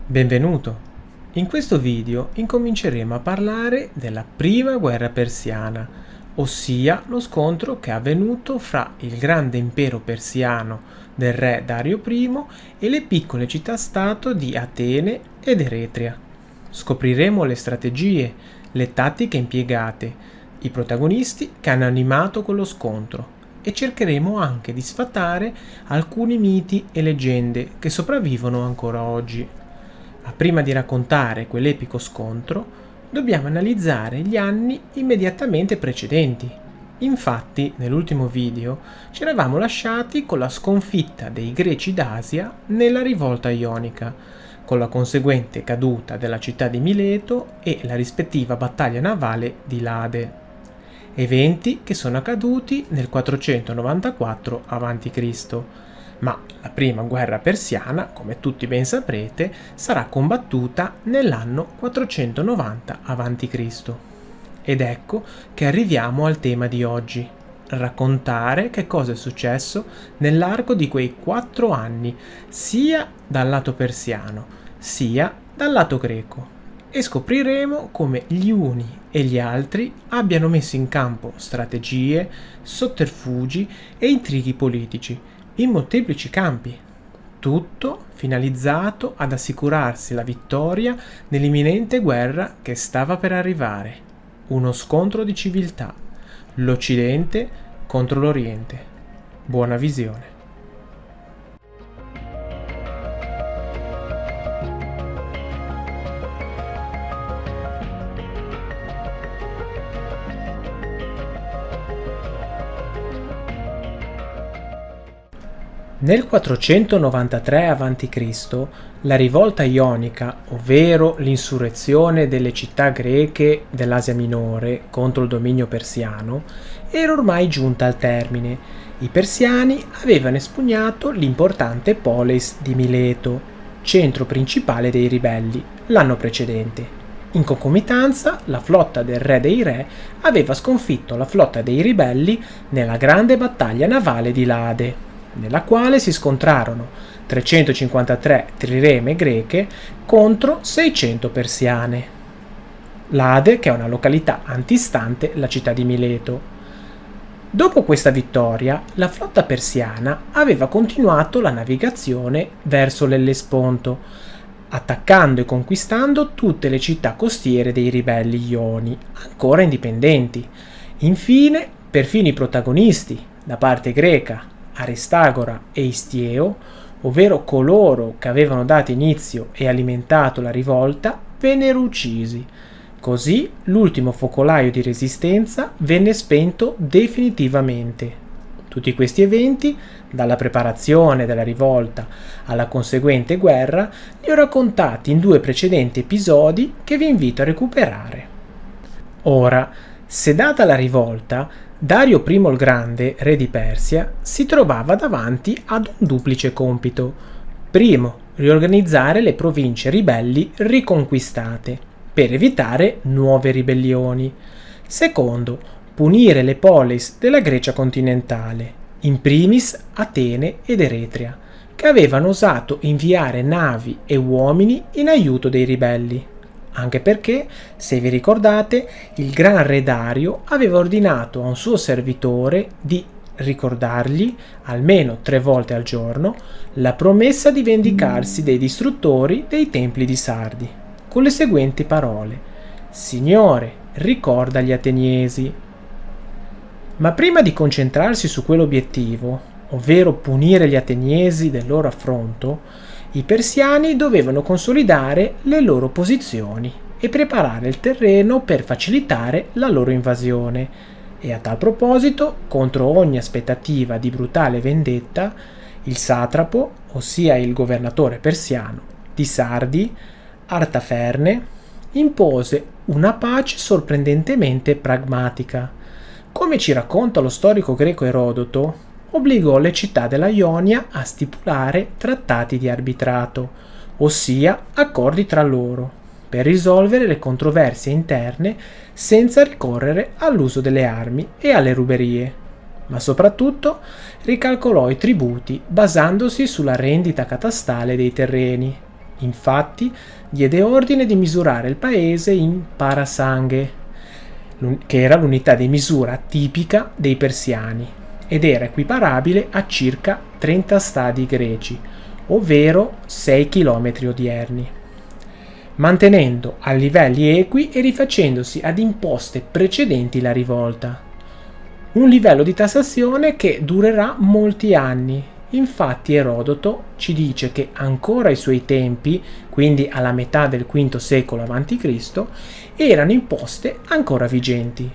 Benvenuto! In questo video incominceremo a parlare della prima guerra persiana, ossia lo scontro che è avvenuto fra il grande impero persiano del re Dario I e le piccole città-stato di Atene ed Eretria. Scopriremo le strategie, le tattiche impiegate, i protagonisti che hanno animato quello scontro e cercheremo anche di sfatare alcuni miti e leggende che sopravvivono ancora oggi. Ma prima di raccontare quell'epico scontro, dobbiamo analizzare gli anni immediatamente precedenti. Infatti, nell'ultimo video ci eravamo lasciati con la sconfitta dei Greci d'Asia nella rivolta ionica, con la conseguente caduta della città di Mileto e la rispettiva battaglia navale di Lade. Eventi che sono accaduti nel 494 a.C., ma la prima guerra persiana, come tutti ben saprete, sarà combattuta nell'anno 490 a.C. Ed ecco che arriviamo al tema di oggi: raccontare che cosa è successo nell'arco di quei 4 anni, sia dal lato persiano, sia dal lato greco. E scopriremo come gli uni e gli altri abbiano messo in campo strategie, sotterfugi e intrighi politici in molteplici campi, tutto finalizzato ad assicurarsi la vittoria nell'imminente guerra che stava per arrivare, uno scontro di civiltà, l'Occidente contro l'Oriente. Buona visione. Nel 493 a.C. la rivolta ionica, ovvero l'insurrezione delle città greche dell'Asia Minore contro il dominio persiano, era ormai giunta al termine. I persiani avevano espugnato l'importante polis di Mileto, centro principale dei ribelli, l'anno precedente. In concomitanza, la flotta del re dei re aveva sconfitto la flotta dei ribelli nella grande battaglia navale di Lade, nella quale si scontrarono 353 trireme greche contro 600 persiane. Lade, che è una località antistante la città di Mileto. Dopo questa vittoria, la flotta persiana aveva continuato la navigazione verso l'Ellesponto, attaccando e conquistando tutte le città costiere dei ribelli ioni, ancora indipendenti. Infine, perfino i protagonisti, da parte greca, Aristagora e Istieo, ovvero coloro che avevano dato inizio e alimentato la rivolta, vennero uccisi. Così l'ultimo focolaio di resistenza venne spento definitivamente. Tutti questi eventi, dalla preparazione della rivolta alla conseguente guerra, li ho raccontati in 2 precedenti episodi che vi invito a recuperare. Ora, se data la rivolta, Dario I il Grande, re di Persia, si trovava davanti ad un duplice compito. Primo, riorganizzare le province ribelli riconquistate, per evitare nuove ribellioni. Secondo, punire le polis della Grecia continentale, in primis Atene ed Eretria, che avevano osato inviare navi e uomini in aiuto dei ribelli. Anche perché, se vi ricordate, il gran re Dario aveva ordinato a un suo servitore di ricordargli, almeno 3 volte al giorno, la promessa di vendicarsi dei distruttori dei templi di Sardi, con le seguenti parole: «Signore, ricorda gli ateniesi». Ma prima di concentrarsi su quell'obiettivo, ovvero punire gli ateniesi del loro affronto, i persiani dovevano consolidare le loro posizioni e preparare il terreno per facilitare la loro invasione. E a tal proposito, contro ogni aspettativa di brutale vendetta, il satrapo, ossia il governatore persiano di Sardi, Artaferne, impose una pace sorprendentemente pragmatica. Come ci racconta lo storico greco Erodoto, obbligò le città della Ionia a stipulare trattati di arbitrato, ossia accordi tra loro, per risolvere le controversie interne senza ricorrere all'uso delle armi e alle ruberie. Ma soprattutto ricalcolò i tributi basandosi sulla rendita catastale dei terreni. Infatti, diede ordine di misurare il paese in parasanghe, che era l'unità di misura tipica dei persiani, ed era equiparabile a circa 30 stadi greci, ovvero 6 chilometri odierni, mantenendo a livelli equi e rifacendosi ad imposte precedenti la rivolta. Un livello di tassazione che durerà molti anni. Infatti Erodoto ci dice che ancora ai suoi tempi, quindi alla metà del V secolo a.C., erano imposte ancora vigenti.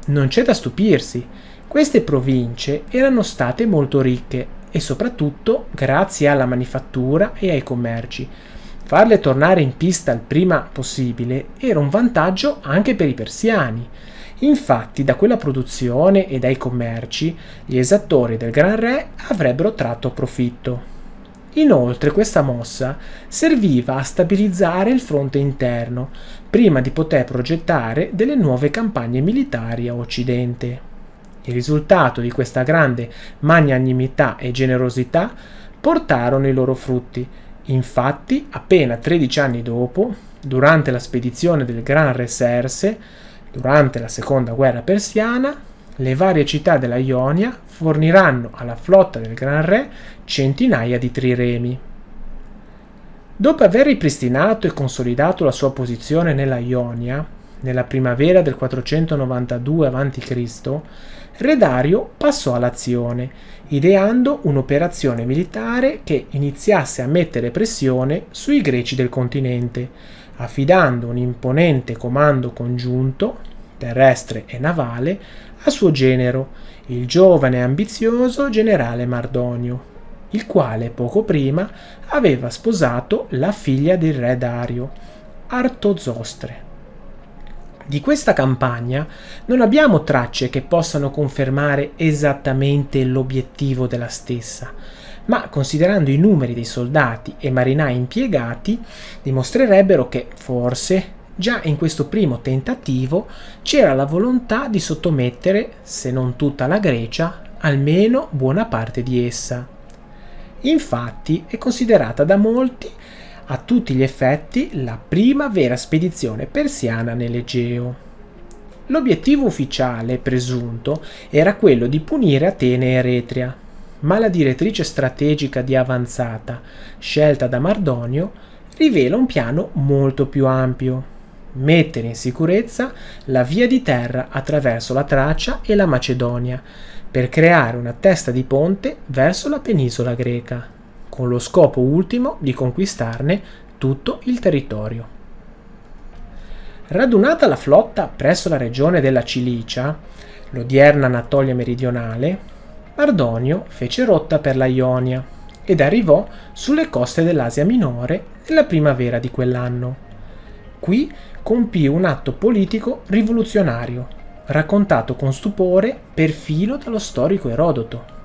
Non c'è da stupirsi, queste province erano state molto ricche e soprattutto grazie alla manifattura e ai commerci. Farle tornare in pista il prima possibile era un vantaggio anche per i persiani. Infatti, da quella produzione e dai commerci, gli esattori del Gran Re avrebbero tratto profitto. Inoltre, questa mossa serviva a stabilizzare il fronte interno, prima di poter progettare delle nuove campagne militari a Occidente. Il risultato di questa grande magnanimità e generosità portarono i loro frutti. Infatti, appena 13 anni dopo, durante la spedizione del Gran Re Serse, durante la seconda guerra persiana, le varie città della Ionia forniranno alla flotta del Gran Re centinaia di triremi. Dopo aver ripristinato e consolidato la sua posizione nella Ionia, nella primavera del 492 a.C., Re Dario passò all'azione, ideando un'operazione militare che iniziasse a mettere pressione sui greci del continente, affidando un imponente comando congiunto, terrestre e navale, a suo genero, il giovane e ambizioso generale Mardonio, il quale poco prima aveva sposato la figlia del re Dario, Artozostre. Di questa campagna non abbiamo tracce che possano confermare esattamente l'obiettivo della stessa, ma considerando i numeri dei soldati e marinai impiegati, dimostrerebbero che forse già in questo primo tentativo c'era la volontà di sottomettere, se non tutta la Grecia, almeno buona parte di essa. Infatti è considerata da molti a tutti gli effetti la prima vera spedizione persiana nell'Egeo. L'obiettivo ufficiale presunto era quello di punire Atene e Eretria, ma la direttrice strategica di avanzata scelta da Mardonio rivela un piano molto più ampio: mettere in sicurezza la via di terra attraverso la Tracia e la Macedonia per creare una testa di ponte verso la penisola greca, con lo scopo ultimo di conquistarne tutto il territorio. Radunata la flotta presso la regione della Cilicia, l'odierna Anatolia meridionale, Mardonio fece rotta per la Ionia ed arrivò sulle coste dell'Asia Minore nella primavera di quell'anno. Qui compì un atto politico rivoluzionario, raccontato con stupore perfino dallo storico Erodoto.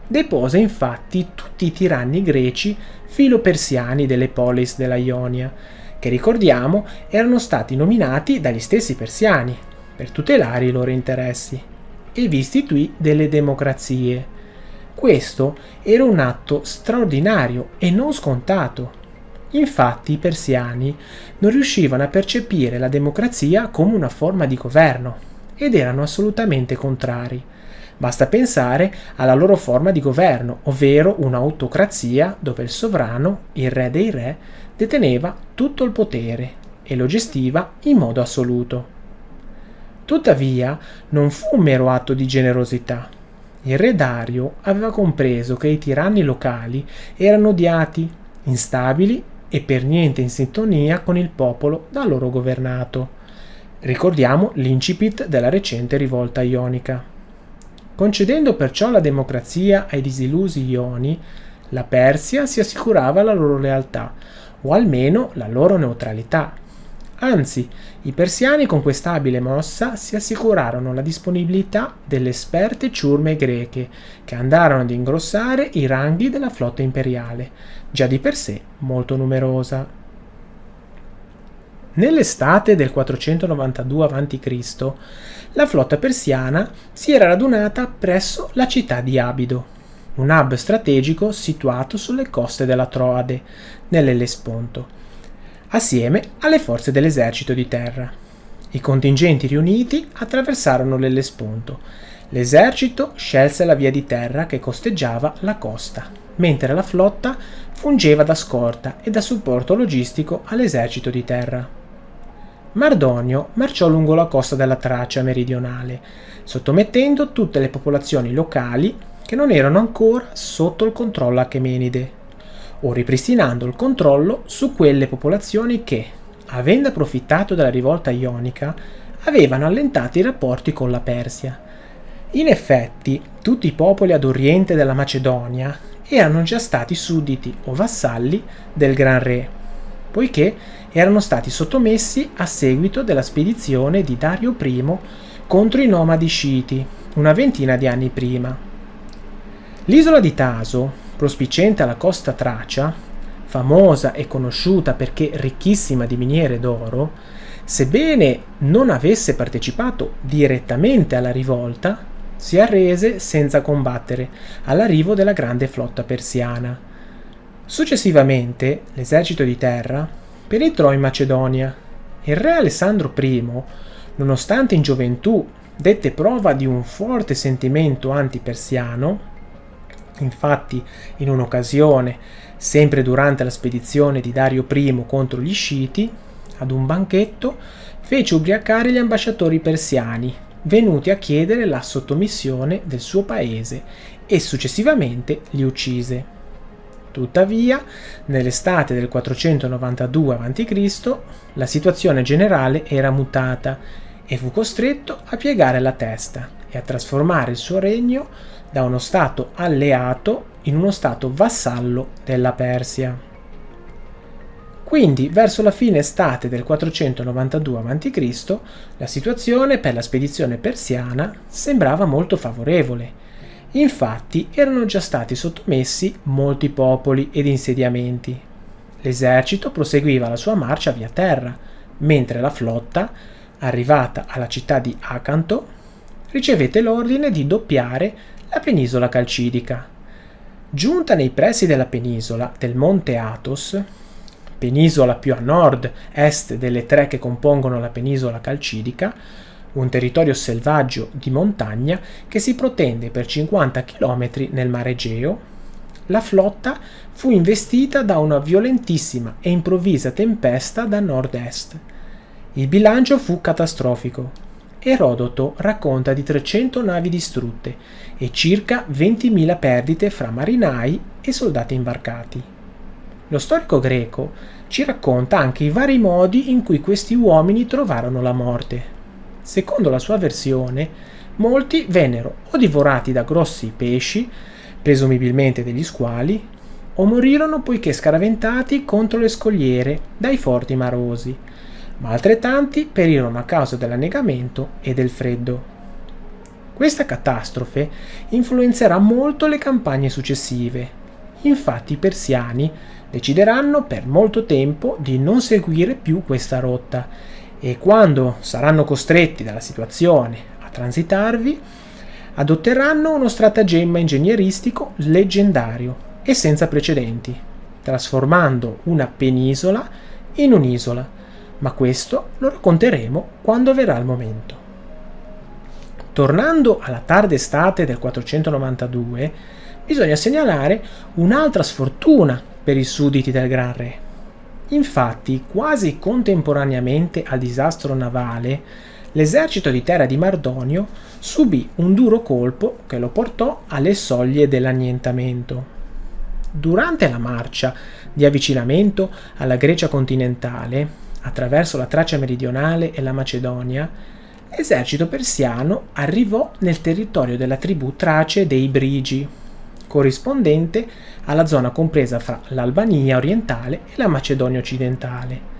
Depose infatti tutti i tiranni greci filo-persiani delle polis della Ionia, che ricordiamo erano stati nominati dagli stessi persiani per tutelare i loro interessi, e vi istituì delle democrazie. Questo era un atto straordinario e non scontato. Infatti i persiani non riuscivano a percepire la democrazia come una forma di governo ed erano assolutamente contrari. Basta pensare alla loro forma di governo, ovvero un'autocrazia dove il sovrano, il re dei re, deteneva tutto il potere e lo gestiva in modo assoluto. Tuttavia, non fu un mero atto di generosità. Il re Dario aveva compreso che i tiranni locali erano odiati, instabili e per niente in sintonia con il popolo da loro governato. Ricordiamo l'incipit della recente rivolta ionica. Concedendo perciò la democrazia ai disillusi ioni, la Persia si assicurava la loro lealtà, o almeno la loro neutralità. Anzi, i persiani con questa abile mossa si assicurarono la disponibilità delle esperte ciurme greche, che andarono ad ingrossare i ranghi della flotta imperiale, già di per sé molto numerosa. Nell'estate del 492 a.C., la flotta persiana si era radunata presso la città di Abido. un hub strategico situato sulle coste della Troade, nell'Ellesponto, assieme alle forze dell'esercito di terra. I contingenti riuniti attraversarono l'Ellesponto. L'esercito scelse la via di terra che costeggiava la costa, mentre la flotta fungeva da scorta e da supporto logistico all'esercito di terra. Mardonio marciò lungo la costa della Tracia meridionale, sottomettendo tutte le popolazioni locali che non erano ancora sotto il controllo achemenide, o ripristinando il controllo su quelle popolazioni che, avendo approfittato della rivolta ionica, avevano allentato i rapporti con la Persia. In effetti, tutti i popoli ad oriente della Macedonia erano già stati sudditi o vassalli del Gran Re, poiché erano stati sottomessi a seguito della spedizione di Dario I contro i nomadi sciiti, una ventina di anni prima. L'isola di Taso, prospiciente alla costa tracia, famosa e conosciuta perché ricchissima di miniere d'oro, sebbene non avesse partecipato direttamente alla rivolta, si arrese senza combattere all'arrivo della grande flotta persiana. Successivamente l'esercito di terra penetrò in Macedonia. Il re Alessandro I, nonostante in gioventù dette prova di un forte sentimento anti-persiano, infatti in un'occasione, sempre durante la spedizione di Dario I contro gli sciiti, ad un banchetto fece ubriacare gli ambasciatori persiani venuti a chiedere la sottomissione del suo paese e successivamente li uccise. Tuttavia, nell'estate del 492 a.C., la situazione generale era mutata e fu costretto a piegare la testa e a trasformare il suo regno da uno stato alleato in uno stato vassallo della Persia. Quindi, verso la fine estate del 492 a.C., la situazione per la spedizione persiana sembrava molto favorevole. Infatti, erano già stati sottomessi molti popoli ed insediamenti. L'esercito proseguiva la sua marcia via terra, mentre la flotta, arrivata alla città di Acanto, ricevette l'ordine di doppiare la penisola calcidica. Giunta nei pressi della penisola del monte Athos, penisola più a nord-est delle tre che compongono la penisola calcidica, un territorio selvaggio di montagna che si protende per 50 km nel Mar Egeo, la flotta fu investita da una violentissima e improvvisa tempesta da nord-est. Il bilancio fu catastrofico. Erodoto racconta di 300 navi distrutte e circa 20.000 perdite fra marinai e soldati imbarcati. Lo storico greco ci racconta anche i vari modi in cui questi uomini trovarono la morte. Secondo la sua versione, molti vennero o divorati da grossi pesci, presumibilmente degli squali, o morirono poiché scaraventati contro le scogliere dai forti marosi, ma altrettanti perirono a causa dell'annegamento e del freddo. Questa catastrofe influenzerà molto le campagne successive. Infatti i persiani decideranno per molto tempo di non seguire più questa rotta e quando saranno costretti dalla situazione a transitarvi, adotteranno uno stratagemma ingegneristico leggendario e senza precedenti, trasformando una penisola in un'isola, ma questo lo racconteremo quando verrà il momento. Tornando alla tarda estate del 492, bisogna segnalare un'altra sfortuna per i sudditi del Gran Re. Infatti, quasi contemporaneamente al disastro navale, l'esercito di terra di Mardonio subì un duro colpo che lo portò alle soglie dell'annientamento. Durante la marcia di avvicinamento alla Grecia continentale, attraverso la Tracia meridionale e la Macedonia, l'esercito persiano arrivò nel territorio della tribù Trace dei Brigi, corrispondente alla zona compresa fra l'Albania orientale e la Macedonia occidentale,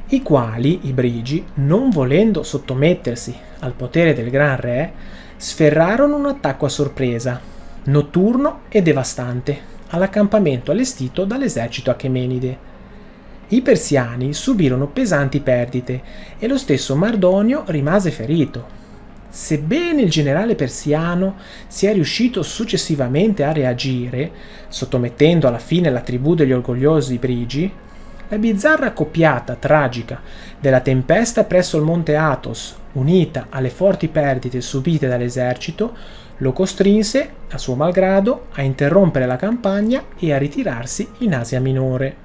i quali, i Brigi, non volendo sottomettersi al potere del Gran Re, sferrarono un attacco a sorpresa, notturno e devastante, all'accampamento allestito dall'esercito achemenide. I persiani subirono pesanti perdite e lo stesso Mardonio rimase ferito. Sebbene il generale persiano sia riuscito successivamente a reagire, sottomettendo alla fine la tribù degli orgogliosi Brigi, la bizzarra coppiata tragica della tempesta presso il monte Athos, unita alle forti perdite subite dall'esercito, lo costrinse, a suo malgrado, a interrompere la campagna e a ritirarsi in Asia Minore.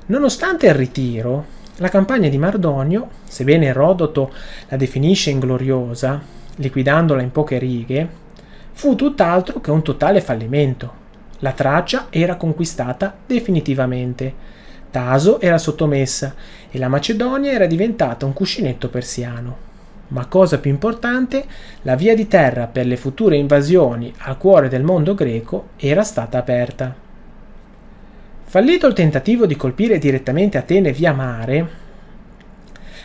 Nonostante il ritiro, la campagna di Mardonio, sebbene Erodoto la definisce ingloriosa, liquidandola in poche righe, fu tutt'altro che un totale fallimento. La Tracia era conquistata definitivamente, Taso era sottomessa e la Macedonia era diventata un cuscinetto persiano. Ma cosa più importante, la via di terra per le future invasioni al cuore del mondo greco era stata aperta. Fallito il tentativo di colpire direttamente Atene via mare,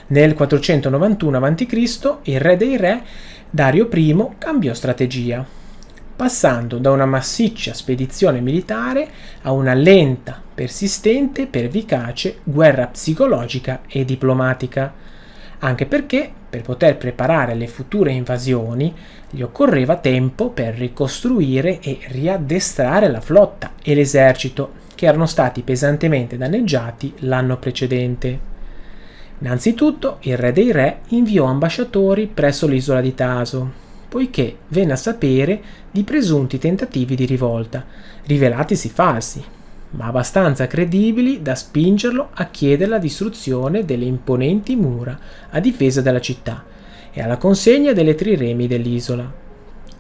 nel 491 a.C. il re dei re, Dario I, cambiò strategia, passando da una massiccia spedizione militare a una lenta, persistente e pervicace guerra psicologica e diplomatica, anche perché, per poter preparare le future invasioni, gli occorreva tempo per ricostruire e riaddestrare la flotta e l'esercito, che erano stati pesantemente danneggiati l'anno precedente. Innanzitutto, il re dei re inviò ambasciatori presso l'isola di Taso, poiché venne a sapere di presunti tentativi di rivolta, rivelatisi falsi, ma abbastanza credibili da spingerlo a chiedere la distruzione delle imponenti mura a difesa della città e alla consegna delle triremi dell'isola.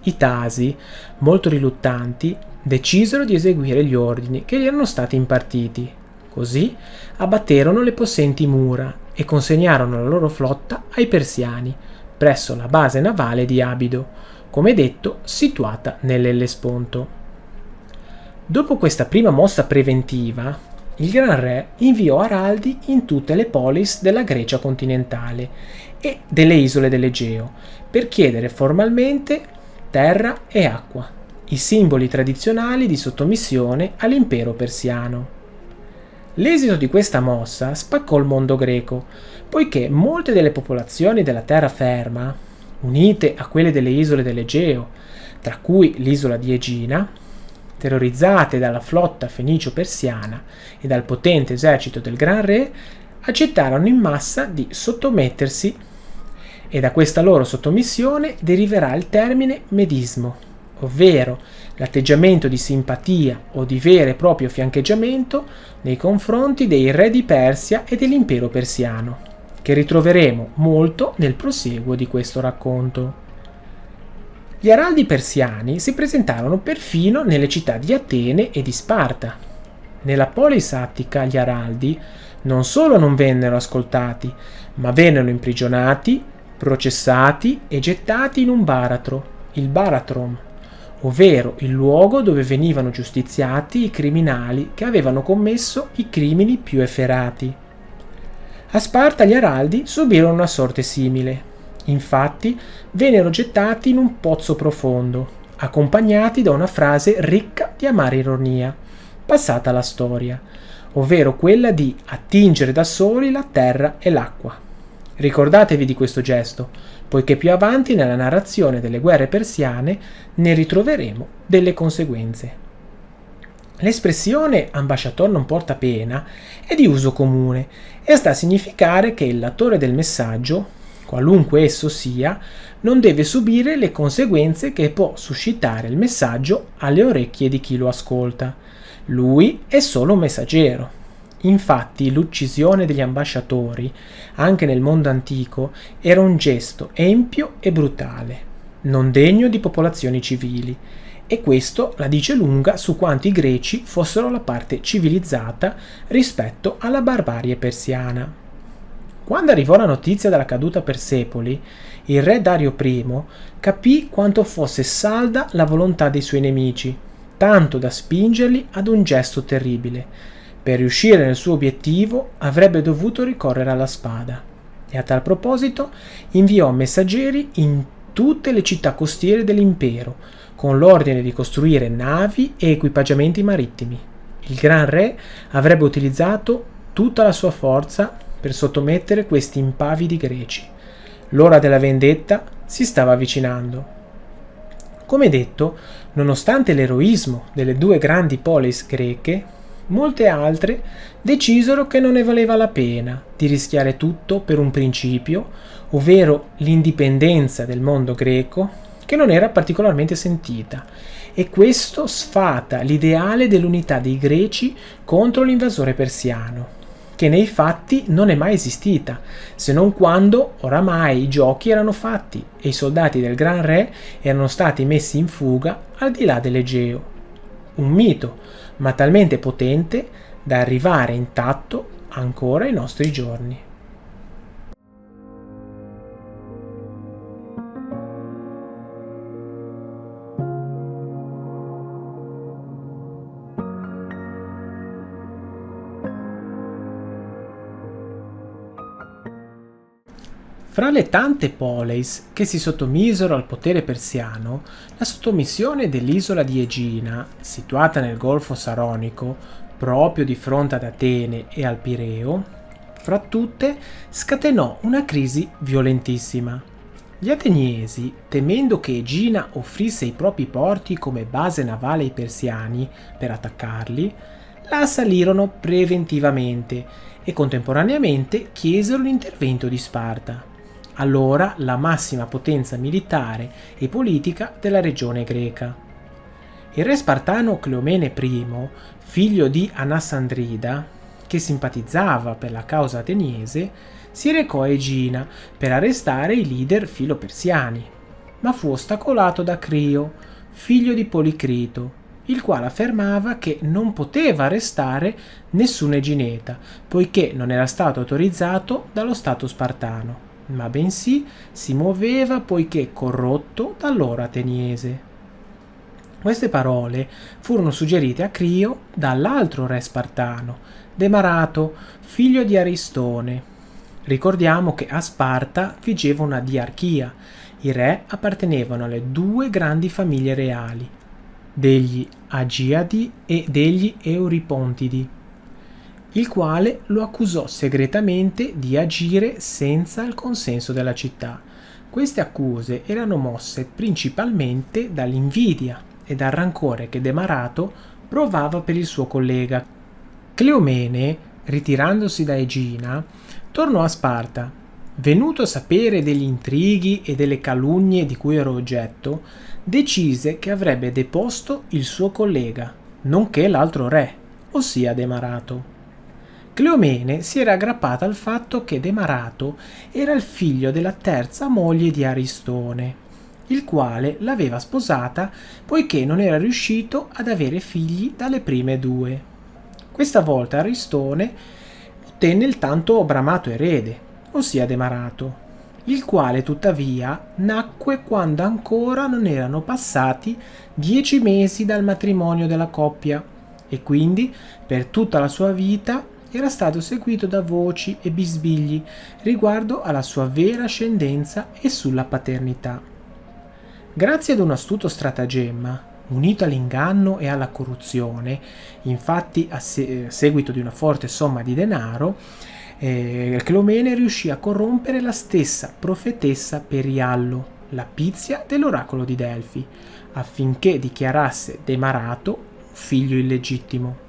I Tasi, molto riluttanti, decisero di eseguire gli ordini che gli erano stati impartiti. Così abbatterono le possenti mura e consegnarono la loro flotta ai persiani presso la base navale di Abido, come detto situata nell'Ellesponto. Dopo questa prima mossa preventiva, il Gran Re inviò araldi in tutte le polis della Grecia continentale e delle isole dell'Egeo per chiedere formalmente terra e acqua, i simboli tradizionali di sottomissione all'impero persiano. L'esito di questa mossa spaccò il mondo greco, poiché molte delle popolazioni della terraferma, unite a quelle delle isole dell'Egeo, tra cui l'isola di Egina, terrorizzate dalla flotta fenicio-persiana e dal potente esercito del Gran Re, accettarono in massa di sottomettersi, e da questa loro sottomissione deriverà il termine medismo, ovvero l'atteggiamento di simpatia o di vero e proprio fiancheggiamento nei confronti dei re di Persia e dell'impero persiano, che ritroveremo molto nel prosieguo di questo racconto. Gli araldi persiani si presentarono perfino nelle città di Atene e di Sparta. Nella polis attica gli araldi non solo non vennero ascoltati, ma vennero imprigionati, processati e gettati in un baratro, il Baratron, ovvero il luogo dove venivano giustiziati i criminali che avevano commesso i crimini più efferati. A Sparta gli araldi subirono una sorte simile. Infatti vennero gettati in un pozzo profondo, accompagnati da una frase ricca di amara ironia, passata alla storia, ovvero quella di attingere da soli la terra e l'acqua. Ricordatevi di questo gesto, poiché più avanti nella narrazione delle guerre persiane ne ritroveremo delle conseguenze. L'espressione ambasciator non porta pena è di uso comune e sta a significare che il latore del messaggio, qualunque esso sia, non deve subire le conseguenze che può suscitare il messaggio alle orecchie di chi lo ascolta. Lui è solo un messaggero. Infatti l'uccisione degli ambasciatori, anche nel mondo antico, era un gesto empio e brutale, non degno di popolazioni civili, e questo la dice lunga su quanto i greci fossero la parte civilizzata rispetto alla barbarie persiana. Quando arrivò la notizia della caduta Persepoli, il re Dario I capì quanto fosse salda la volontà dei suoi nemici, tanto da spingerli ad un gesto terribile. Per riuscire nel suo obiettivo avrebbe dovuto ricorrere alla spada, e a tal proposito inviò messaggeri in tutte le città costiere dell'impero, con l'ordine di costruire navi e equipaggiamenti marittimi. Il Gran Re avrebbe utilizzato tutta la sua forza per sottomettere questi impavidi greci. L'ora della vendetta si stava avvicinando. Come detto, nonostante l'eroismo delle due grandi polis greche, molte altre decisero che non ne valeva la pena di rischiare tutto per un principio, ovvero l'indipendenza del mondo greco, che non era particolarmente sentita, e questo sfata l'ideale dell'unità dei greci contro l'invasore persiano, che nei fatti non è mai esistita, se non quando oramai i giochi erano fatti e i soldati del Gran Re erano stati messi in fuga al di là dell'Egeo. Un mito, ma talmente potente da arrivare intatto ancora ai nostri giorni. Fra le tante poleis che si sottomisero al potere persiano, la sottomissione dell'isola di Egina, situata nel Golfo Saronico, proprio di fronte ad Atene e al Pireo, fra tutte scatenò una crisi violentissima. Gli ateniesi, temendo che Egina offrisse i propri porti come base navale ai persiani per attaccarli, la assalirono preventivamente e contemporaneamente chiesero l'intervento di Sparta, allora la massima potenza militare e politica della regione greca. Il re spartano Cleomene I, figlio di Anassandrida, che simpatizzava per la causa ateniese, si recò a Egina per arrestare i leader filopersiani, ma fu ostacolato da Crio, figlio di Policrito, il quale affermava che non poteva arrestare nessun egineta, poiché non era stato autorizzato dallo Stato spartano, ma bensì si muoveva poiché corrotto dall'oro ateniese. Queste parole furono suggerite a Crio dall'altro re spartano, Demarato, figlio di Aristone. Ricordiamo che a Sparta vigeva una diarchia, i re appartenevano alle due grandi famiglie reali, degli Agiadi e degli Euripontidi, il quale lo accusò segretamente di agire senza il consenso della città. Queste accuse erano mosse principalmente dall'invidia e dal rancore che Demarato provava per il suo collega. Cleomene, ritirandosi da Egina, tornò a Sparta. Venuto a sapere degli intrighi e delle calunnie di cui era oggetto, decise che avrebbe deposto il suo collega, nonché l'altro re, ossia Demarato. Cleomene si era aggrappata al fatto che Demarato era il figlio della terza moglie di Aristone, il quale l'aveva sposata poiché non era riuscito ad avere figli dalle prime due. Questa volta Aristone ottenne il tanto bramato erede, ossia Demarato, il quale tuttavia nacque quando ancora non erano passati 10 mesi dal matrimonio della coppia e quindi per tutta la sua vita era stato seguito da voci e bisbigli riguardo alla sua vera ascendenza e sulla paternità. Grazie ad un astuto stratagemma, unito all'inganno e alla corruzione, infatti a seguito di una forte somma di denaro, Cleomene riuscì a corrompere la stessa profetessa Periallo, la Pizia dell'oracolo di Delfi, affinché dichiarasse Demarato figlio illegittimo.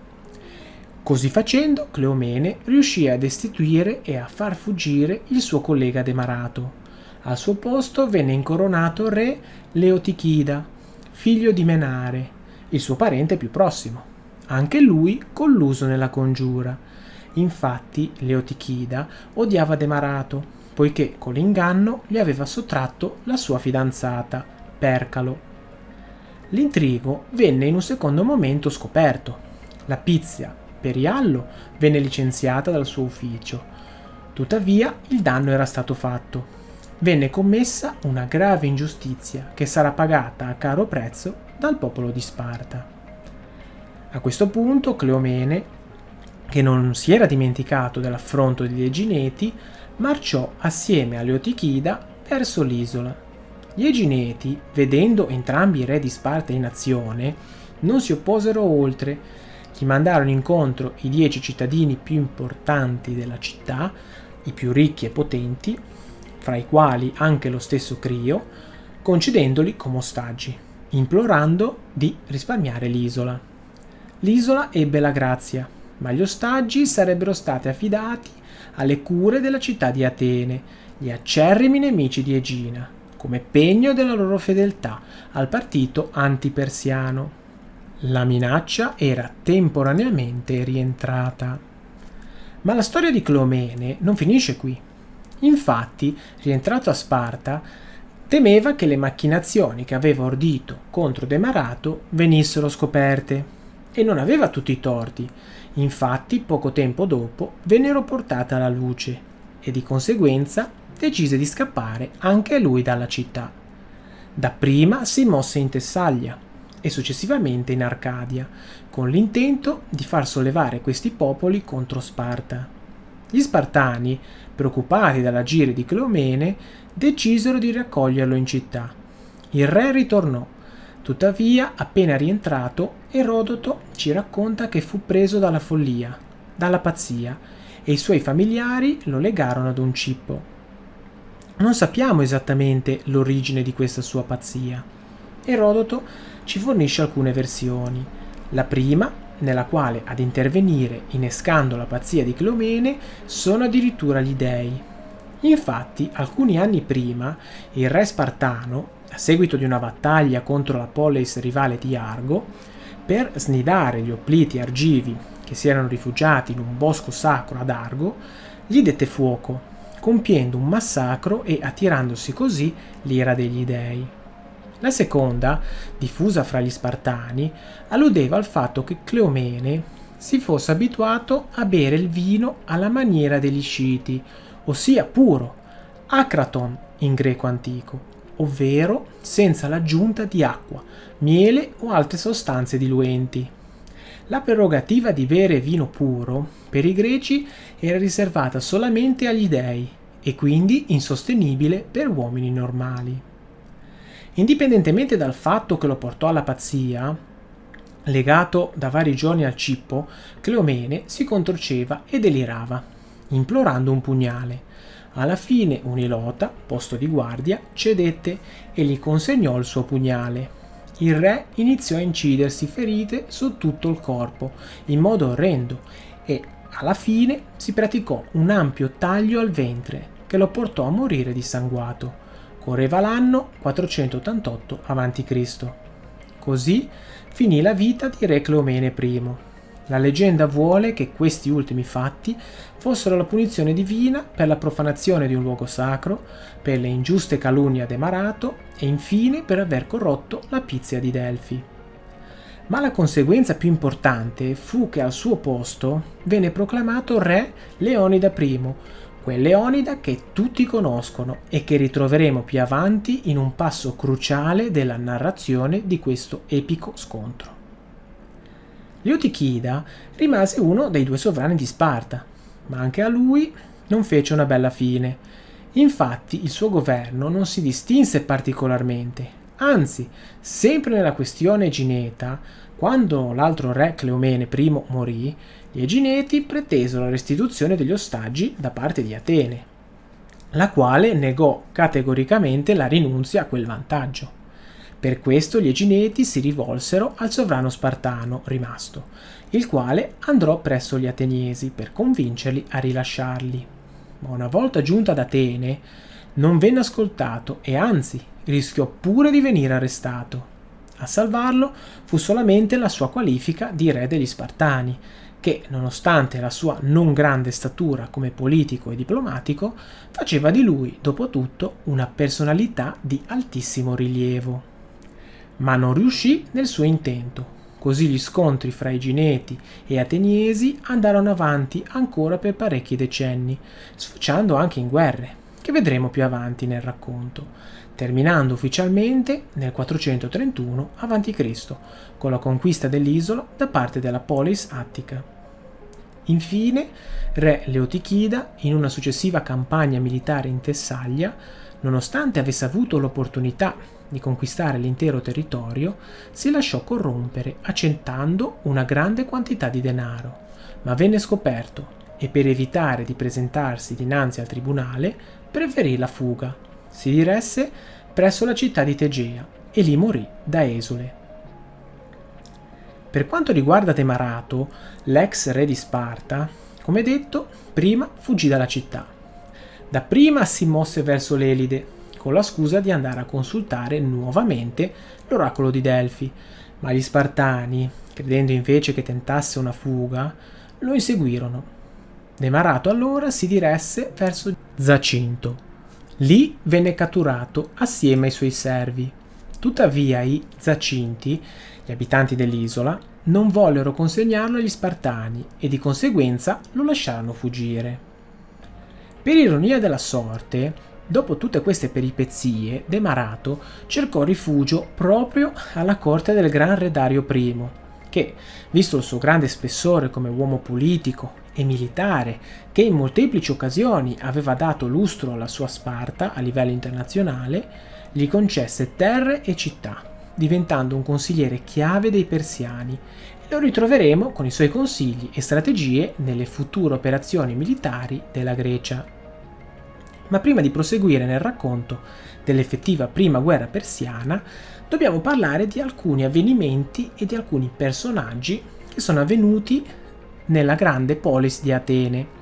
Così facendo, Cleomene riuscì a destituire e a far fuggire il suo collega Demarato. Al suo posto venne incoronato re Leotichida, figlio di Menare, il suo parente più prossimo, anche lui colluso nella congiura. Infatti Leotichida odiava Demarato, poiché con l'inganno gli aveva sottratto la sua fidanzata, Percalo. L'intrigo venne in un secondo momento scoperto. La Pizia Periallo venne licenziata dal suo ufficio. Tuttavia il danno era stato fatto. Venne commessa una grave ingiustizia che sarà pagata a caro prezzo dal popolo di Sparta. A questo punto Cleomene, che non si era dimenticato dell'affronto degli Egineti, marciò assieme a Leotichida verso l'isola. Gli Egineti, vedendo entrambi i re di Sparta in azione, non si opposero oltre. Gli mandarono incontro i 10 cittadini più importanti della città, i più ricchi e potenti, fra i quali anche lo stesso Crio, concedendoli come ostaggi, implorando di risparmiare l'isola. L'isola ebbe la grazia, ma gli ostaggi sarebbero stati affidati alle cure della città di Atene, gli acerrimi nemici di Egina, come pegno della loro fedeltà al partito antipersiano. La minaccia era temporaneamente rientrata. Ma la storia di Cleomene non finisce qui. Infatti, rientrato a Sparta, temeva che le macchinazioni che aveva ordito contro Demarato venissero scoperte, e non aveva tutti i torti. Infatti, poco tempo dopo vennero portate alla luce e di conseguenza decise di scappare anche lui dalla città. Dapprima si mosse in Tessaglia e successivamente in Arcadia, con l'intento di far sollevare questi popoli contro Sparta. Gli Spartani, preoccupati dall'agire di Cleomene, decisero di raccoglierlo in città. Il re ritornò. Tuttavia, appena rientrato, Erodoto ci racconta che fu preso dalla follia, dalla pazzia, e i suoi familiari lo legarono ad un cippo. Non sappiamo esattamente l'origine di questa sua pazzia. Erodoto ci fornisce alcune versioni. La prima, nella quale ad intervenire innescando la pazzia di Cleomene sono addirittura gli dei. Infatti, alcuni anni prima, il re spartano, a seguito di una battaglia contro la polis rivale di Argo, per snidare gli opliti argivi che si erano rifugiati in un bosco sacro ad Argo, gli dette fuoco, compiendo un massacro e attirandosi così l'ira degli dei. La seconda, diffusa fra gli Spartani, alludeva al fatto che Cleomene si fosse abituato a bere il vino alla maniera degli Sciti, ossia puro, akraton in greco antico, ovvero senza l'aggiunta di acqua, miele o altre sostanze diluenti. La prerogativa di bere vino puro per i greci era riservata solamente agli dei e quindi insostenibile per uomini normali. Indipendentemente dal fatto che lo portò alla pazzia, legato da vari giorni al cippo, Cleomene si contorceva e delirava, implorando un pugnale. Alla fine un ilota, posto di guardia, cedette e gli consegnò il suo pugnale. Il re iniziò a incidersi ferite su tutto il corpo, in modo orrendo, e alla fine si praticò un ampio taglio al ventre, che lo portò a morire dissanguato. Correva l'anno 488 a.C. Così finì la vita di re Cleomene I. La leggenda vuole che questi ultimi fatti fossero la punizione divina per la profanazione di un luogo sacro, per le ingiuste calunnie ad Emarato e infine per aver corrotto la Pizia di Delfi. Ma la conseguenza più importante fu che al suo posto venne proclamato re Leonida I, quel Leonida che tutti conoscono e che ritroveremo più avanti in un passo cruciale della narrazione di questo epico scontro. Leotichida rimase uno dei due sovrani di Sparta, ma anche a lui non fece una bella fine. Infatti il suo governo non si distinse particolarmente, anzi, sempre nella questione egineta, quando l'altro re Cleomene I morì, gli egineti pretesero la restituzione degli ostaggi da parte di Atene, la quale negò categoricamente la rinunzia a quel vantaggio. Per questo gli egineti si rivolsero al sovrano spartano rimasto, il quale andò presso gli ateniesi per convincerli a rilasciarli. Ma una volta giunto ad Atene non venne ascoltato e anzi rischiò pure di venire arrestato. A salvarlo fu solamente la sua qualifica di re degli Spartani, che, nonostante la sua non grande statura come politico e diplomatico, faceva di lui, dopo tutto, una personalità di altissimo rilievo. Ma non riuscì nel suo intento. Così gli scontri fra egineti e ateniesi andarono avanti ancora per parecchi decenni, sfociando anche in guerre, che vedremo più avanti nel racconto, terminando ufficialmente nel 431 a.C. con la conquista dell'isola da parte della polis attica. Infine, re Leotichida, in una successiva campagna militare in Tessaglia, nonostante avesse avuto l'opportunità di conquistare l'intero territorio, si lasciò corrompere accettando una grande quantità di denaro, ma venne scoperto e per evitare di presentarsi dinanzi al tribunale preferì la fuga. Si diresse presso la città di Tegea e lì morì da esule. Per quanto riguarda Demarato, l'ex re di Sparta, come detto, prima fuggì dalla città. Dapprima si mosse verso l'Elide, con la scusa di andare a consultare nuovamente l'oracolo di Delfi, ma gli Spartani, credendo invece che tentasse una fuga, lo inseguirono. Demarato allora si diresse verso Zacinto. Lì venne catturato assieme ai suoi servi. Tuttavia i Zacinti, gli abitanti dell'isola, non vollero consegnarlo agli Spartani e di conseguenza lo lasciarono fuggire. Per ironia della sorte, dopo tutte queste peripezie, Demarato cercò rifugio proprio alla corte del gran re Dario I, che, visto il suo grande spessore come uomo politico e militare, che in molteplici occasioni aveva dato lustro alla sua Sparta a livello internazionale, gli concesse terre e città, diventando un consigliere chiave dei persiani, e lo ritroveremo con i suoi consigli e strategie nelle future operazioni militari della Grecia. Ma prima di proseguire nel racconto dell'effettiva prima guerra persiana, dobbiamo parlare di alcuni avvenimenti e di alcuni personaggi che sono avvenuti nella grande polis di Atene,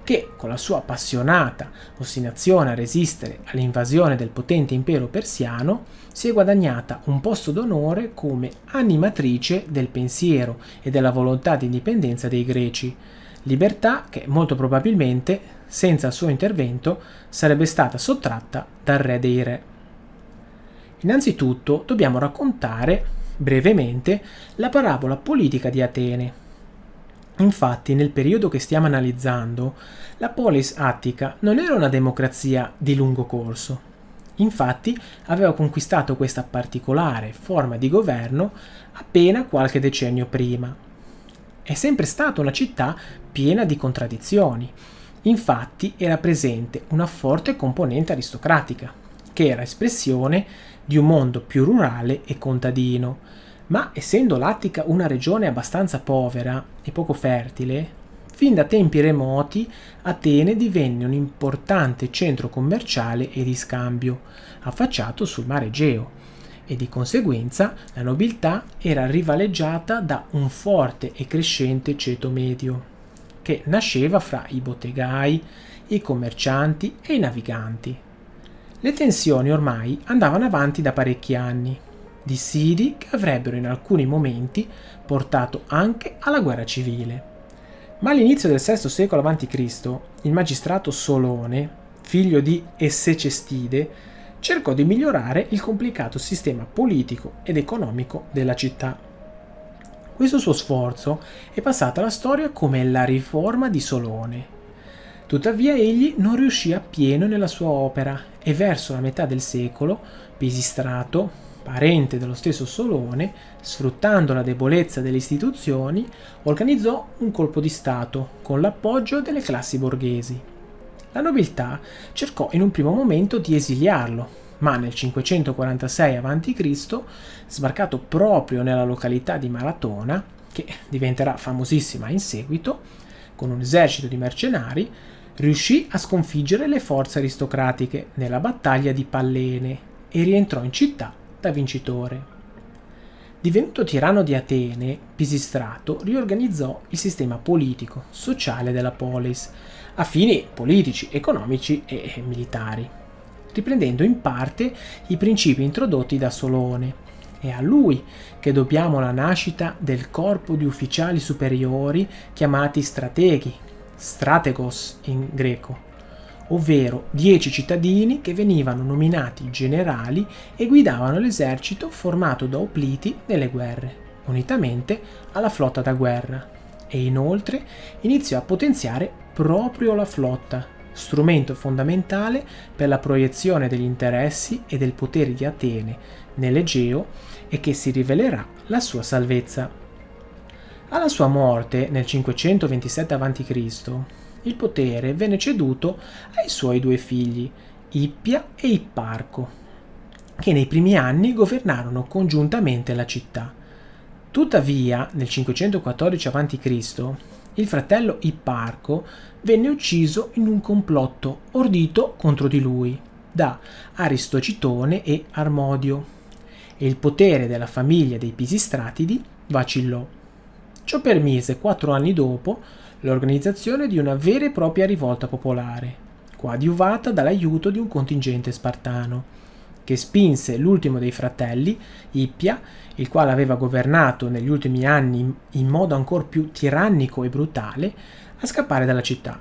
che con la sua appassionata ostinazione a resistere all'invasione del potente impero persiano si è guadagnata un posto d'onore come animatrice del pensiero e della volontà di indipendenza dei greci, libertà che molto probabilmente senza il suo intervento sarebbe stata sottratta dal re dei re. Innanzitutto dobbiamo raccontare brevemente la parabola politica di Atene. Infatti, nel periodo che stiamo analizzando, la polis attica non era una democrazia di lungo corso. Infatti, aveva conquistato questa particolare forma di governo appena qualche decennio prima. È sempre stata una città piena di contraddizioni. Infatti, era presente una forte componente aristocratica, che era espressione di un mondo più rurale e contadino. Ma essendo l'Attica una regione abbastanza povera e poco fertile, fin da tempi remoti Atene divenne un importante centro commerciale e di scambio, affacciato sul mare Egeo, e di conseguenza la nobiltà era rivaleggiata da un forte e crescente ceto medio, che nasceva fra i bottegai, i commercianti e i naviganti. Le tensioni ormai andavano avanti da parecchi anni, dissidi che avrebbero in alcuni momenti portato anche alla guerra civile. Ma all'inizio del VI secolo a.C., il magistrato Solone, figlio di Essecestide, cercò di migliorare il complicato sistema politico ed economico della città. Questo suo sforzo è passato alla storia come la riforma di Solone. Tuttavia egli non riuscì appieno nella sua opera e verso la metà del secolo Pisistrato, parente dello stesso Solone, sfruttando la debolezza delle istituzioni, organizzò un colpo di Stato con l'appoggio delle classi borghesi. La nobiltà cercò in un primo momento di esiliarlo, ma nel 546 a.C., sbarcato proprio nella località di Maratona, che diventerà famosissima in seguito, con un esercito di mercenari, riuscì a sconfiggere le forze aristocratiche nella battaglia di Pallene e rientrò in città da vincitore. Divenuto tiranno di Atene, Pisistrato riorganizzò il sistema politico, sociale della polis, a fini politici, economici e militari, riprendendo in parte i principi introdotti da Solone. È a lui che dobbiamo la nascita del corpo di ufficiali superiori chiamati strateghi, strategos in greco, ovvero 10 cittadini che venivano nominati generali e guidavano l'esercito formato da opliti nelle guerre, unitamente alla flotta da guerra, e inoltre iniziò a potenziare proprio la flotta, strumento fondamentale per la proiezione degli interessi e del potere di Atene nell'Egeo e che si rivelerà la sua salvezza. Alla sua morte nel 527 a.C., il potere venne ceduto ai suoi due figli, Ippia e Ipparco, che nei primi anni governarono congiuntamente la città. Tuttavia, nel 514 a.C., il fratello Ipparco venne ucciso in un complotto ordito contro di lui da Aristogitone e Armodio, e il potere della famiglia dei Pisistratidi vacillò. Ciò permise 4 anni dopo l'organizzazione di una vera e propria rivolta popolare, coadiuvata dall'aiuto di un contingente spartano, che spinse l'ultimo dei fratelli, Ippia, il quale aveva governato negli ultimi anni in modo ancora più tirannico e brutale, a scappare dalla città.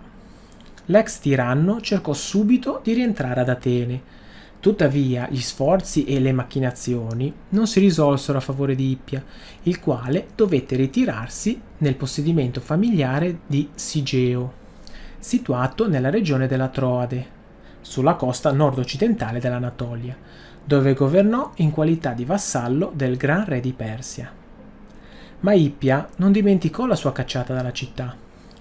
L'ex tiranno cercò subito di rientrare ad Atene. Tuttavia gli sforzi e le macchinazioni non si risolsero a favore di Ippia, il quale dovette ritirarsi nel possedimento familiare di Sigeo, situato nella regione della Troade, sulla costa nord-occidentale dell'Anatolia, dove governò in qualità di vassallo del gran re di Persia. Ma Ippia non dimenticò la sua cacciata dalla città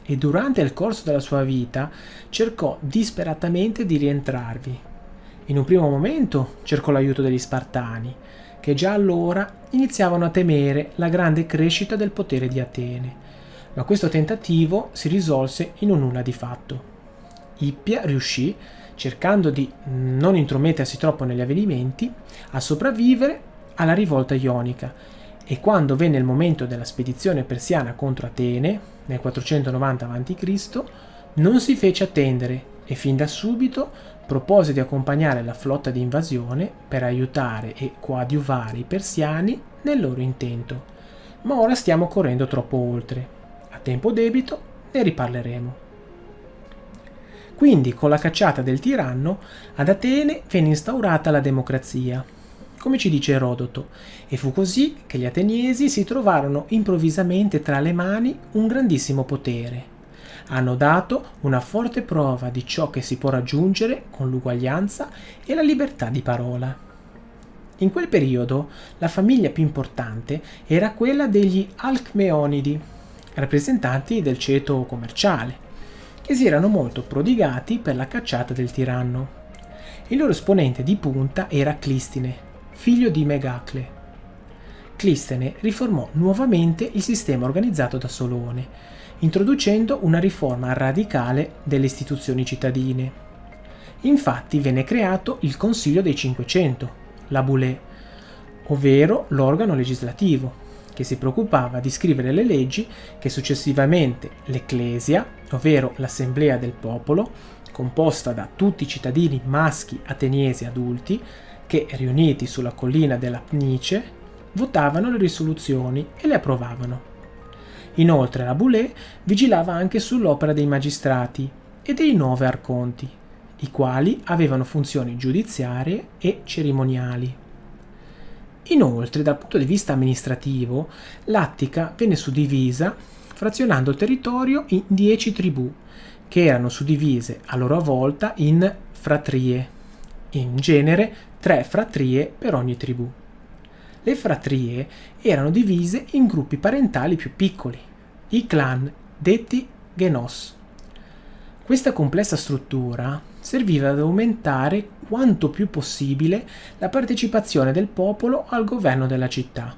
e durante il corso della sua vita cercò disperatamente di rientrarvi. In un primo momento cercò l'aiuto degli Spartani, che già allora iniziavano a temere la grande crescita del potere di Atene, ma questo tentativo si risolse in un nulla di fatto. Ippia riuscì, cercando di non intromettersi troppo negli avvenimenti, a sopravvivere alla rivolta ionica, e quando venne il momento della spedizione persiana contro Atene, nel 490 a.C., non si fece attendere e fin da subito propose di accompagnare la flotta di invasione per aiutare e coadiuvare i persiani nel loro intento. Ma ora stiamo correndo troppo oltre. A tempo debito ne riparleremo. Quindi, con la cacciata del tiranno, ad Atene venne instaurata la democrazia, come ci dice Erodoto, e fu così che gli ateniesi si trovarono improvvisamente tra le mani un grandissimo potere. Hanno dato una forte prova di ciò che si può raggiungere con l'uguaglianza e la libertà di parola. In quel periodo la famiglia più importante era quella degli Alcmeonidi, rappresentanti del ceto commerciale, che si erano molto prodigati per la cacciata del tiranno. Il loro esponente di punta era Clistine, figlio di Megacle. Clistene riformò nuovamente il sistema organizzato da Solone, introducendo una riforma radicale delle istituzioni cittadine. Infatti venne creato il Consiglio dei 500, la Boulé, ovvero l'organo legislativo, che si preoccupava di scrivere le leggi che successivamente l'Ecclesia, ovvero l'assemblea del popolo, composta da tutti i cittadini maschi ateniesi adulti, che, riuniti sulla collina della Pnice, votavano le risoluzioni e le approvavano. Inoltre la Boulé vigilava anche sull'opera dei magistrati e dei 9 arconti, i quali avevano funzioni giudiziarie e cerimoniali. Inoltre, dal punto di vista amministrativo, l'Attica venne suddivisa frazionando il territorio in 10 tribù, che erano suddivise a loro volta in fratrie, in genere 3 fratrie per ogni tribù. Le fratrie erano divise in gruppi parentali più piccoli, i clan, detti genos. Questa complessa struttura serviva ad aumentare quanto più possibile la partecipazione del popolo al governo della città.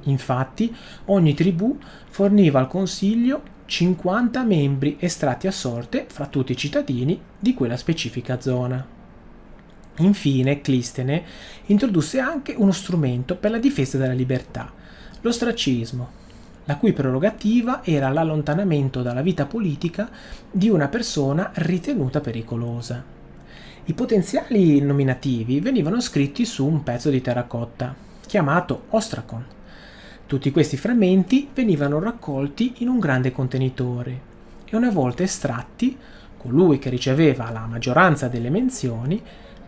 Infatti, ogni tribù forniva al consiglio 50 membri estratti a sorte fra tutti i cittadini di quella specifica zona. Infine, Clistene introdusse anche uno strumento per la difesa della libertà, l'ostracismo, la cui prerogativa era l'allontanamento dalla vita politica di una persona ritenuta pericolosa. I potenziali nominativi venivano scritti su un pezzo di terracotta, chiamato ostracon. Tutti questi frammenti venivano raccolti in un grande contenitore e una volta estratti, colui che riceveva la maggioranza delle menzioni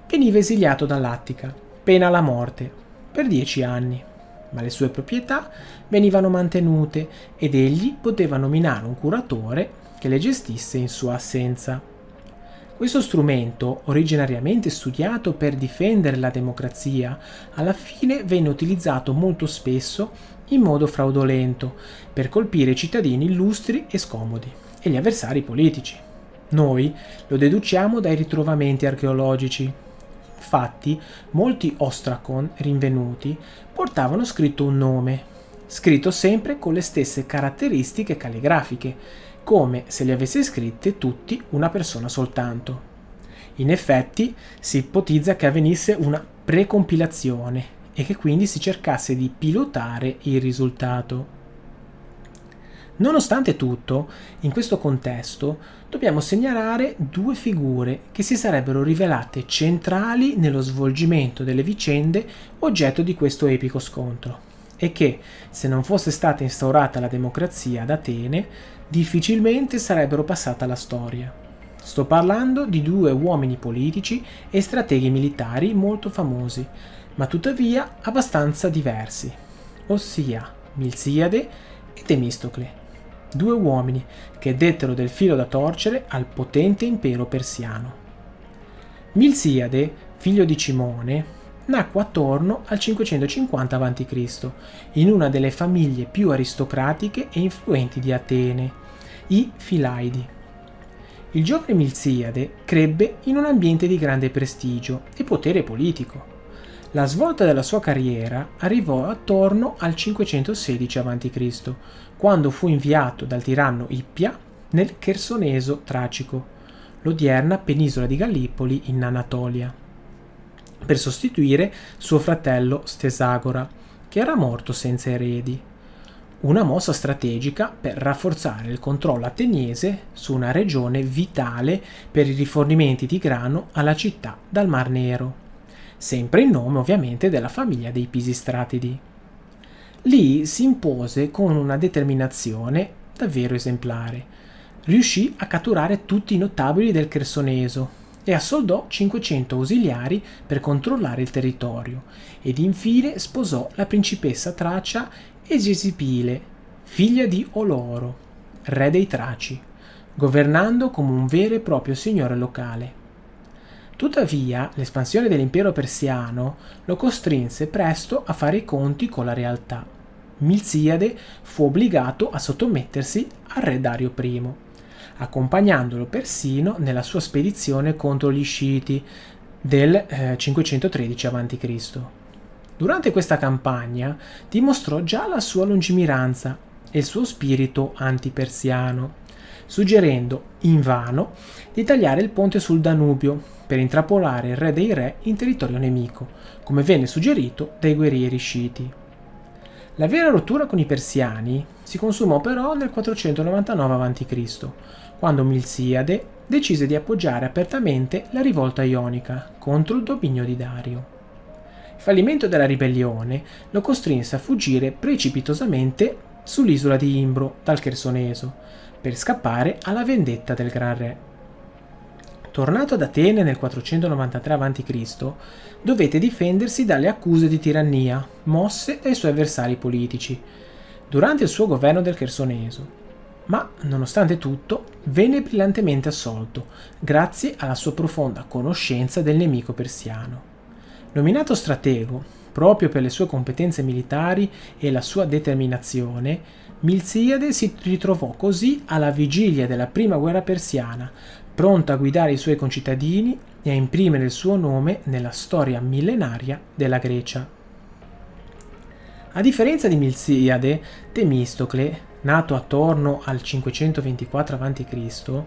veniva esiliato dall'Attica, pena la morte, per 10 anni, ma le sue proprietà venivano mantenute ed egli poteva nominare un curatore che le gestisse in sua assenza. Questo strumento, originariamente studiato per difendere la democrazia, alla fine venne utilizzato molto spesso in modo fraudolento per colpire i cittadini illustri e scomodi e gli avversari politici. Noi lo deduciamo dai ritrovamenti archeologici. Infatti, molti ostracon rinvenuti portavano scritto un nome, scritto sempre con le stesse caratteristiche calligrafiche, come se li avesse scritti tutti una persona soltanto. In effetti si ipotizza che avvenisse una precompilazione e che quindi si cercasse di pilotare il risultato. Nonostante tutto, in questo contesto dobbiamo segnalare due figure che si sarebbero rivelate centrali nello svolgimento delle vicende oggetto di questo epico scontro e che, se non fosse stata instaurata la democrazia ad Atene, difficilmente sarebbero passate alla storia. Sto parlando di due uomini politici e strateghi militari molto famosi, ma tuttavia abbastanza diversi, ossia Milziade e Temistocle. Due uomini che dettero del filo da torcere al potente impero persiano. Milziade, figlio di Cimone, nacque attorno al 550 a.C. in una delle famiglie più aristocratiche e influenti di Atene, i Filaidi. Il giovane Milziade crebbe in un ambiente di grande prestigio e potere politico. La svolta della sua carriera arrivò attorno al 516 a.C., quando fu inviato dal tiranno Ippia nel Chersoneso Tracico, l'odierna penisola di Gallipoli in Anatolia, per sostituire suo fratello Stesagora, che era morto senza eredi. Una mossa strategica per rafforzare il controllo ateniese su una regione vitale per i rifornimenti di grano alla città dal Mar Nero, sempre in nome ovviamente della famiglia dei Pisistratidi. Lì si impose con una determinazione davvero esemplare. Riuscì a catturare tutti i notabili del Chersoneso e assoldò 500 ausiliari per controllare il territorio, ed infine sposò la principessa tracia Egesipile, figlia di Oloro, re dei Traci, governando come un vero e proprio signore locale. Tuttavia, l'espansione dell'impero persiano lo costrinse presto a fare i conti con la realtà. Milziade fu obbligato a sottomettersi al re Dario I, accompagnandolo persino nella sua spedizione contro gli sciiti del 513 a.C. Durante questa campagna dimostrò già la sua lungimiranza e il suo spirito antipersiano, suggerendo invano di tagliare il ponte sul Danubio per intrappolare il re dei re in territorio nemico, come venne suggerito dai guerrieri sciiti. La vera rottura con i persiani si consumò però nel 499 a.C., quando Milziade decise di appoggiare apertamente la rivolta ionica contro il dominio di Dario. Il fallimento della ribellione lo costrinse a fuggire precipitosamente sull'isola di Imbro dal Chersoneso per scappare alla vendetta del Gran Re. Tornato ad Atene nel 493 a.C., dovette difendersi dalle accuse di tirannia mosse dai suoi avversari politici durante il suo governo del Chersoneso, ma nonostante tutto venne brillantemente assolto grazie alla sua profonda conoscenza del nemico persiano. Nominato stratego proprio per le sue competenze militari e la sua determinazione, Milziade si ritrovò così alla vigilia della prima guerra persiana, pronta a guidare i suoi concittadini e a imprimere il suo nome nella storia millenaria della Grecia. A differenza di Milziade, Temistocle, nato attorno al 524 a.C.,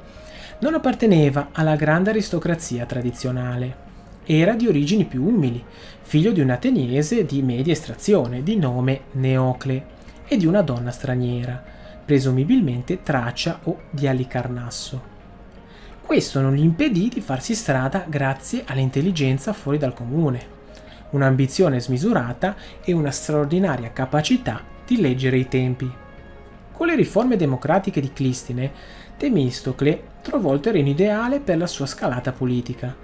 non apparteneva alla grande aristocrazia tradizionale. Era di origini più umili, figlio di un ateniese di media estrazione di nome Neocle e di una donna straniera, presumibilmente tracia o di Alicarnasso. Questo non gli impedì di farsi strada grazie all'intelligenza fuori dal comune, un'ambizione smisurata e una straordinaria capacità di leggere i tempi. Con le riforme democratiche di Clistine, Temistocle trovò il terreno ideale per la sua scalata politica.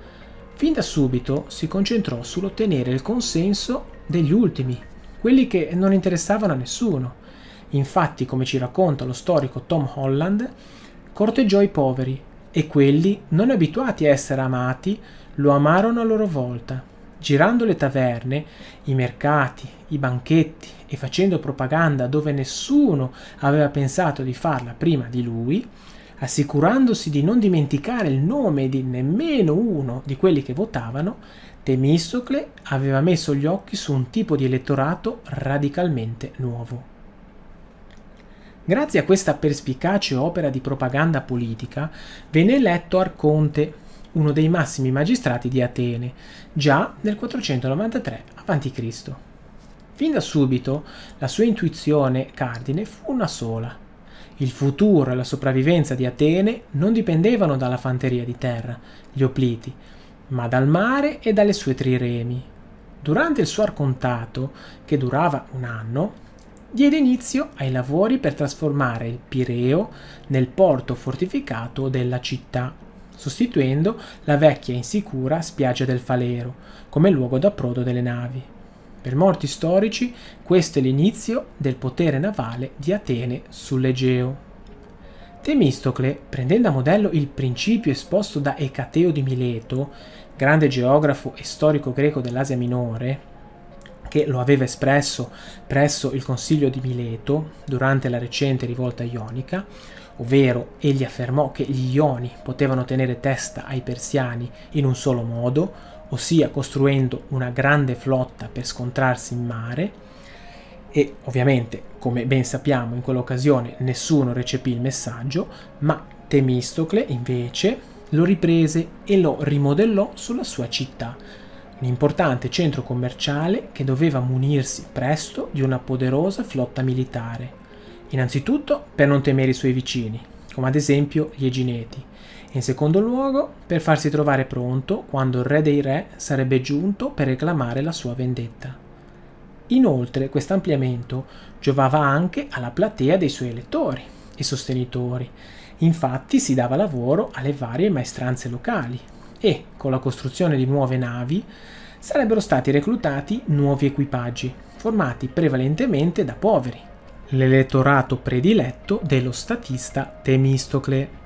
Fin da subito si concentrò sull'ottenere il consenso degli ultimi, quelli che non interessavano a nessuno. Infatti, come ci racconta lo storico Tom Holland, corteggiò i poveri e quelli, non abituati a essere amati, lo amarono a loro volta, girando le taverne, i mercati, i banchetti e facendo propaganda dove nessuno aveva pensato di farla prima di lui, assicurandosi di non dimenticare il nome di nemmeno uno di quelli che votavano. Temistocle aveva messo gli occhi su un tipo di elettorato radicalmente nuovo. Grazie a questa perspicace opera di propaganda politica venne eletto arconte, uno dei massimi magistrati di Atene, già nel 493 a.C. Fin da subito la sua intuizione cardine fu una sola. Il futuro e la sopravvivenza di Atene non dipendevano dalla fanteria di terra, gli opliti, ma dal mare e dalle sue triremi. Durante il suo arcontato, che durava un anno, diede inizio ai lavori per trasformare il Pireo nel porto fortificato della città, sostituendo la vecchia e insicura spiaggia del Falero come luogo d'approdo delle navi. Per molti storici questo è l'inizio del potere navale di Atene sull'Egeo. Temistocle, prendendo a modello il principio esposto da Ecateo di Mileto, grande geografo e storico greco dell'Asia Minore, che lo aveva espresso presso il Consiglio di Mileto durante la recente rivolta ionica, ovvero egli affermò che gli Ioni potevano tenere testa ai Persiani in un solo modo, ossia costruendo una grande flotta per scontrarsi in mare, e ovviamente, come ben sappiamo, in quell'occasione nessuno recepì il messaggio, ma Temistocle invece lo riprese e lo rimodellò sulla sua città, un importante centro commerciale che doveva munirsi presto di una poderosa flotta militare, innanzitutto per non temere i suoi vicini, come ad esempio gli Egineti, e in secondo luogo per farsi trovare pronto quando il re dei re sarebbe giunto per reclamare la sua vendetta. Inoltre questo ampliamento giovava anche alla platea dei suoi elettori e sostenitori, infatti si dava lavoro alle varie maestranze locali e, con la costruzione di nuove navi, sarebbero stati reclutati nuovi equipaggi, formati prevalentemente da poveri, l'elettorato prediletto dello statista Temistocle.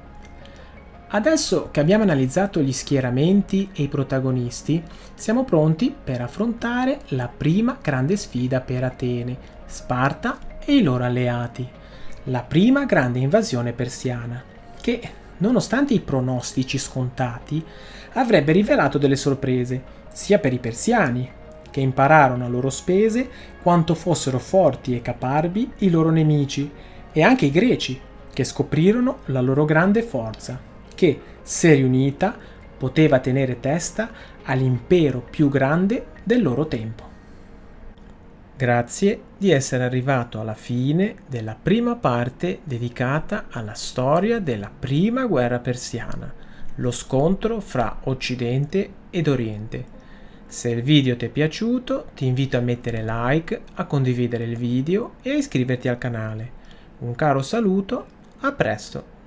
Adesso che abbiamo analizzato gli schieramenti e i protagonisti, siamo pronti per affrontare la prima grande sfida per Atene, Sparta e i loro alleati, la prima grande invasione persiana, che, nonostante i pronostici scontati, avrebbe rivelato delle sorprese, sia per i persiani, che impararono a loro spese quanto fossero forti e caparbi i loro nemici, e anche i greci, che scoprirono la loro grande forza, che, se riunita, poteva tenere testa all'impero più grande del loro tempo. Grazie di essere arrivato alla fine della prima parte dedicata alla storia della prima guerra persiana, lo scontro fra Occidente ed Oriente. Se il video ti è piaciuto, ti invito a mettere like, a condividere il video e a iscriverti al canale. Un caro saluto, a presto!